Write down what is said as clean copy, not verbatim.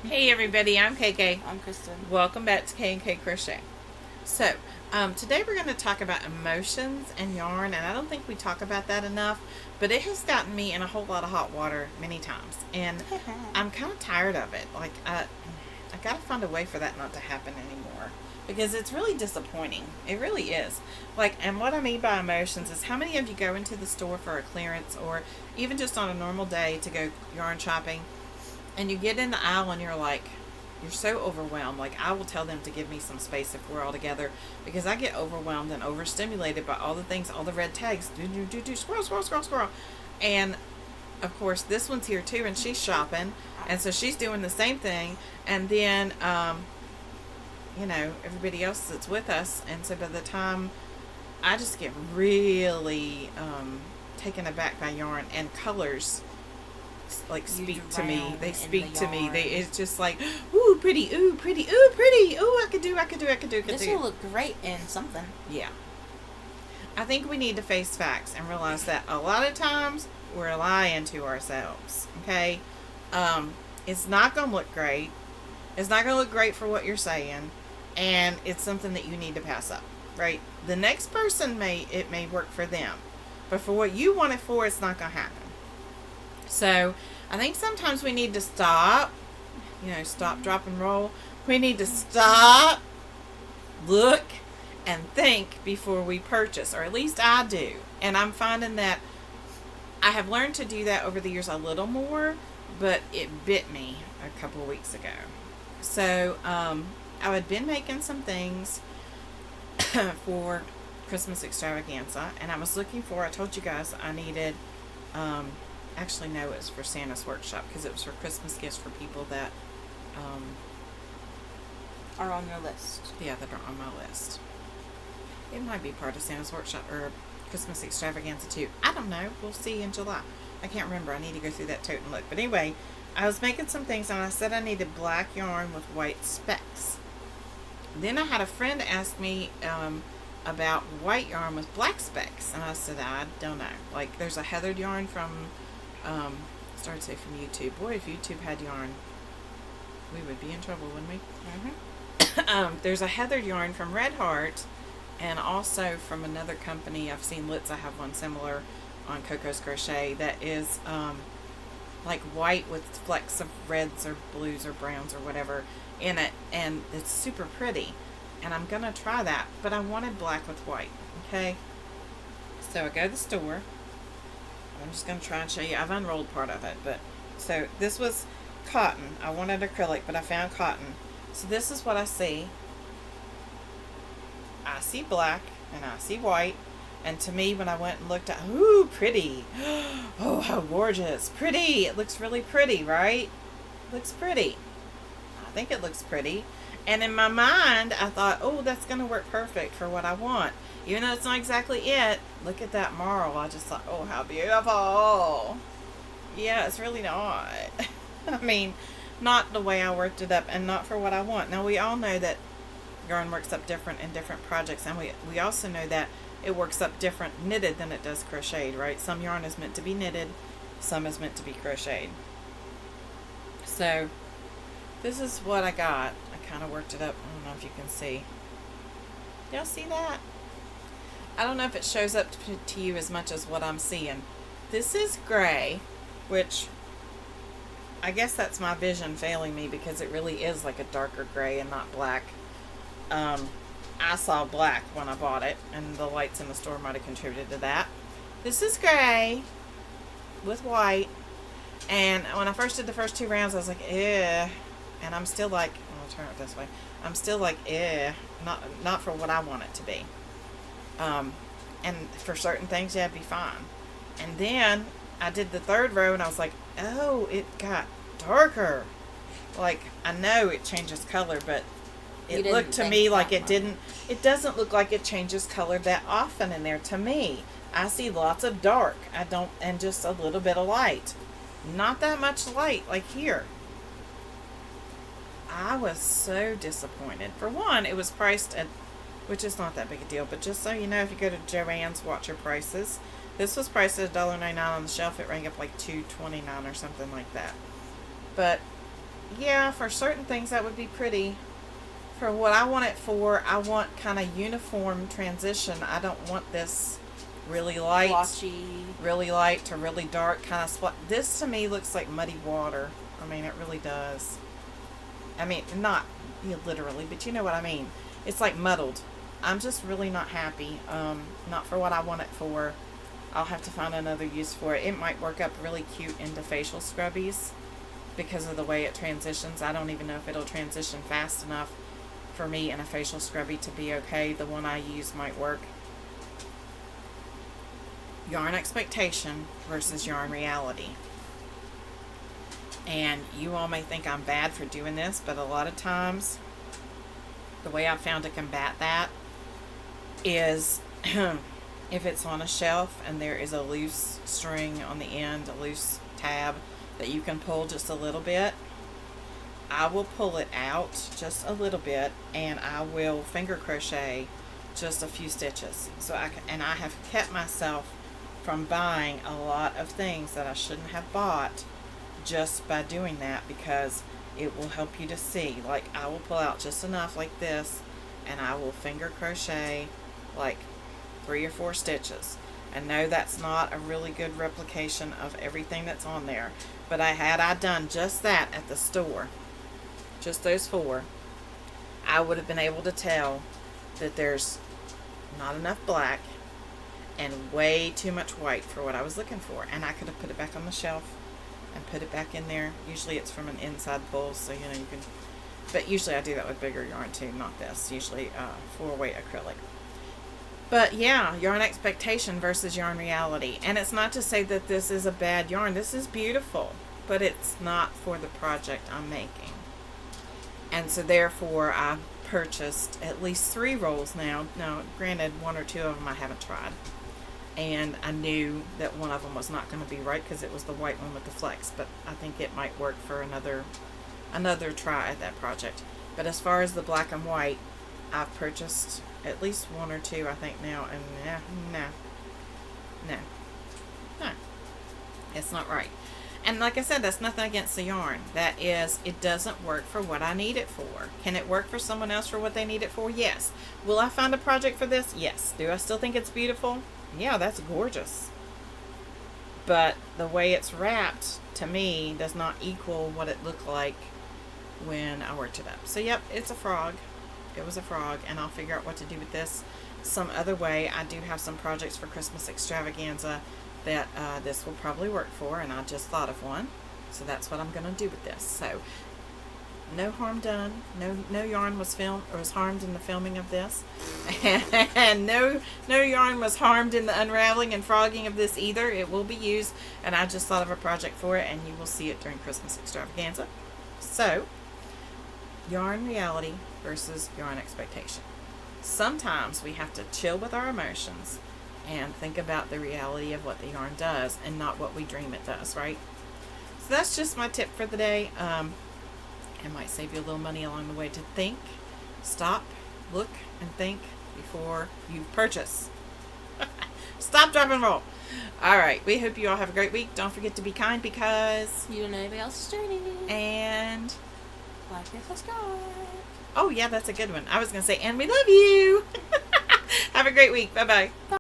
Hey everybody, I'm KK. I'm Kristen. Welcome back to K&K Crochet. So, today we're going to talk about emotions and yarn, and I don't think we talk about that enough, but it has gotten me in a whole lot of hot water many times, and I'm kind of tired of it. Like, I got to find a way for that not to happen anymore, because it's really disappointing. It really is. Like, and what I mean by emotions is how many of you go into the store for a clearance, or even just on a normal day to go yarn shopping, and you get in the aisle and you're so overwhelmed. Like, I will tell them to give me some space if we're all together, because I get overwhelmed and overstimulated by all the things, all the red tags. Do, squirrel, squirrel, squirrel, squirrel. And of course, this one's here too, and she's shopping, and so she's doing the same thing. And then, everybody else that's with us, and so by the time I just get really taken aback by yarn and colors, like speak to me. They speak to me. It's just like, ooh, pretty, ooh, pretty, ooh, pretty, ooh, I could do. This will look great in something. Yeah. I think we need to face facts and realize that a lot of times we're lying to ourselves. Okay. It's not gonna look great. It's not gonna look great for what you're saying, and it's something that you need to pass up. Right. The next person may work for them, but for what you want it for, it's not gonna happen. So I think sometimes we need to stop, stop, drop, and roll. We need to stop, look, and think before we purchase, or at least I do. And I'm finding that I have learned to do that over the years a little more, but it bit me a couple of weeks ago. So I had been making some things for Christmas extravaganza, and I was looking for, I told you guys I needed, actually no, it was for Santa's workshop, because it was for Christmas gifts for people that are on your list. Yeah, that are on my list. It might be part of Santa's workshop or Christmas extravaganza too. I don't know. We'll see in July. I can't remember. I need to go through that tote and look. But anyway, I was making some things, and I said I needed black yarn with white specks. Then I had a friend ask me about white yarn with black specks, and I said I don't know. Like, there's a heathered yarn from started to say from YouTube. Boy, if YouTube had yarn, we would be in trouble, wouldn't we? Mm-hmm. There's a heathered yarn from Red Heart, and also from another company. I've seen Litz. I have one similar on Coco's Crochet that is like white with flecks of reds or blues or browns or whatever in it, and it's super pretty. And I'm gonna try that, but I wanted black with white. Okay, so I go to the store. I'm just going to try and show you. I've unrolled part of it, but so this was cotton. I wanted acrylic, but I found cotton. So this is what I see. I see black and I see white. And to me, when I went and looked at, ooh, pretty. Oh, how gorgeous. Pretty. It looks really pretty, right? Looks pretty. I think it looks pretty. And in my mind, I thought, oh, that's going to work perfect for what I want. Even though it's not exactly it, look at that marl. I just thought, oh, how beautiful. Yeah, it's really not. I mean, not the way I worked it up, and not for what I want. Now, we all know that yarn works up different in different projects, and we also know that it works up different knitted than it does crocheted, right? Some yarn is meant to be knitted, some is meant to be crocheted. So, this is what I got. I kind of worked it up. I don't know if you can see. Y'all see that? I don't know if it shows up to you as much as what I'm seeing. This is gray, which I guess that's my vision failing me, because it really is like a darker gray and not black. I saw black when I bought it, and the lights in the store might have contributed to that. This is gray with white, and when I first did the first two rounds, I was like, eh. And I'm still like, I'll turn it this way. I'm still like, eh. Not for what I want it to be. And for certain things, yeah, it'd be fine. And then I did the third row, and I was like, oh, it got darker. Like, I know it changes color, but it looked to me like it didn't. It doesn't look like it changes color that often in there to me. I see lots of dark. I don't, and just a little bit of light. Not that much light, like here. I was so disappointed. For one, it was priced at, which is not that big a deal, but just so you know, if you go to Joann's, watch your prices. This was priced at $1.99 on the shelf. It rang up like $2.29 or something like that. But yeah, for certain things that would be pretty. For what I want it for, I want kind of uniform transition. I don't want this really light, blotchy, really light to really dark kind of spot. This to me looks like muddy water. I mean, it really does. I mean, not literally, but you know what I mean. It's like muddled. I'm just really not happy. Not for what I want it for. I'll have to find another use for it. It might work up really cute into facial scrubbies because of the way it transitions. I don't even know if it'll transition fast enough for me in a facial scrubby to be okay. The one I use might work. Yarn expectation versus yarn reality. And you all may think I'm bad for doing this, but a lot of times the way I've found to combat that is if it's on a shelf and there is a loose string on the end, a loose tab that you can pull just a little bit, I will pull it out just a little bit and I will finger crochet just a few stitches. So I have kept myself from buying a lot of things that I shouldn't have bought just by doing that, because it will help you to see. Like, I will pull out just enough like this and I will finger crochet like 3 or 4 stitches. And no, that's not a really good replication of everything that's on there, but had I done just that at the store, just those 4, I would have been able to tell that there's not enough black and way too much white for what I was looking for, and I could have put it back on the shelf and put it back in there. Usually it's from an inside pull, so you know you can, but usually I do that with bigger yarn too, not this, usually 4-weight acrylic. But yeah, yarn expectation versus yarn reality. And it's not to say that this is a bad yarn. This is beautiful, but it's not for the project I'm making. And so therefore I purchased at least 3 rolls now. Now, granted, 1 or 2 of them I haven't tried. And I knew that one of them was not going to be right because it was the white one with the flex. But I think it might work for another try at that project. But as far as the black and white, I've purchased at least 1 or 2, I think now, and no, it's not right. And like I said, that's nothing against the yarn. That is, it doesn't work for what I need it for. Can it work for someone else for what they need it for? Yes. Will I find a project for this? Yes. Do I still think it's beautiful? Yeah, that's gorgeous. But the way it's wrapped, to me, does not equal what it looked like when I worked it up. So yep, it's a frog. It was a frog, and I'll figure out what to do with this some other way. I do have some projects for Christmas extravaganza that this will probably work for, and I just thought of one, so that's what I'm going to do with this. So no harm done. No yarn was harmed in the filming of this, and no yarn was harmed in the unraveling and frogging of this either. It will be used, and I just thought of a project for it, and you will see it during Christmas extravaganza. So yarn reality versus yarn expectation. Sometimes we have to chill with our emotions and think about the reality of what the yarn does and not what we dream it does, right? So that's just my tip for the day. It might save you a little money along the way to think, stop, look, and think before you purchase. Stop, drop, and roll. All right, we hope you all have a great week. Don't forget to be kind, because you don't know anybody else's journey. And like and subscribe. Oh yeah, that's a good one. I was going to say, and we love you. Have a great week. Bye-bye.